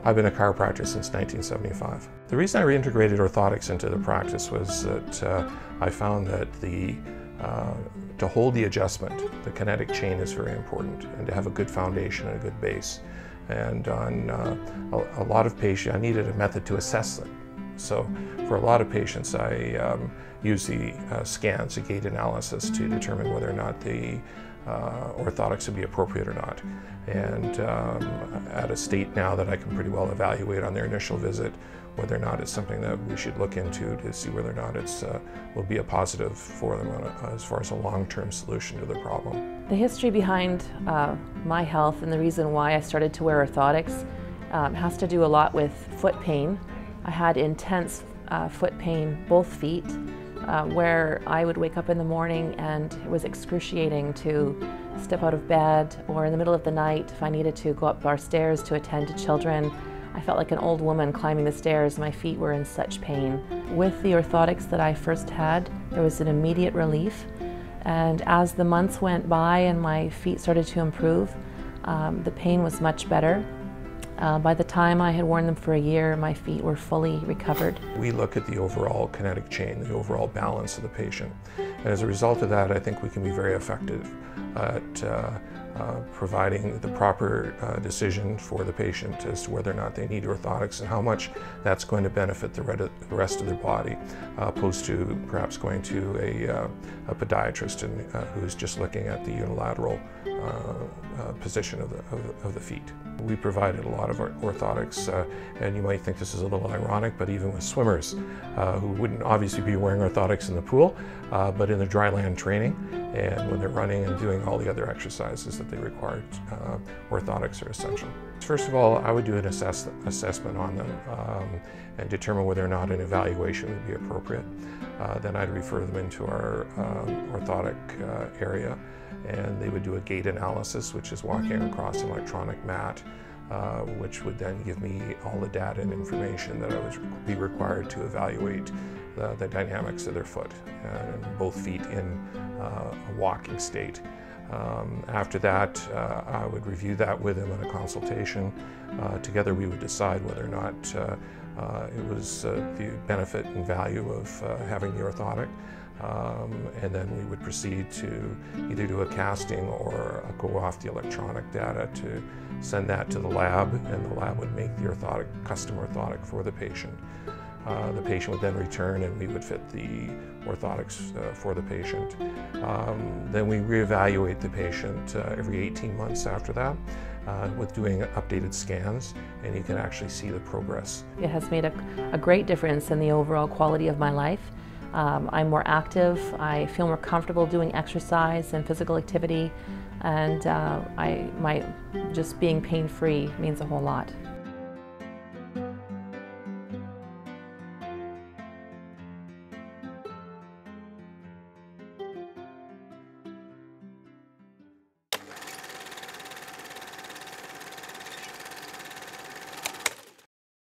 I've been a chiropractor since 1975. The reason I reintegrated orthotics into the practice was that I found that to hold the adjustment, the kinetic chain is very important, and to have a good foundation and a good base. And on a lot of patients, I needed a method to assess them. So for a lot of patients, I use the scans, the gait analysis, to determine whether or not the orthotics would be appropriate or not. And at a state now that I can pretty well evaluate on their initial visit whether or not it's something that we should look into to see whether or not it's will be a positive for them as far as a long-term solution to the problem. The history behind my health and the reason why I started to wear orthotics has to do a lot with foot pain. I had intense foot pain, both feet, where I would wake up in the morning and it was excruciating to step out of bed, or in the middle of the night if I needed to go up our stairs to attend to children. I felt like an old woman climbing the stairs. My feet were in such pain. With the orthotics that I first had, there was an immediate relief. And as the months went by and my feet started to improve, the pain was much better. By the time I had worn them for a year, my feet were fully recovered. We look at the overall kinetic chain, the overall balance of the patient. And as a result of that, I think we can be very effective at providing the proper decision for the patient as to whether or not they need orthotics and how much that's going to benefit the rest of their body, opposed to perhaps going to a podiatrist who's just looking at the unilateral position of the feet. We provided a lot of orthotics, and you might think this is a little ironic, but even with swimmers who wouldn't obviously be wearing orthotics in the pool, but in the dry land training, and when they're running and doing all the other exercises that they require, orthotics are essential. First of all, I would do an assessment on them and determine whether or not an evaluation would be appropriate. Then I'd refer them into our orthotic area, and they would do a gait analysis, which is walking across an electronic mat, which would then give me all the data and information that I would be required to evaluate the dynamics of their foot, and both feet in a walking state. After that, I would review that with them in a consultation. Together we would decide whether or not it was the benefit and value of having the orthotic. And then we would proceed to either do a casting or go off the electronic data to send that to the lab, and the lab would make the custom orthotic for the patient. The patient would then return and we would fit the orthotics for the patient. Then we reevaluate the patient every 18 months after that with doing updated scans, and you can actually see the progress. It has made a great difference in the overall quality of my life. I'm more active, I feel more comfortable doing exercise and physical activity, and just being pain-free means a whole lot.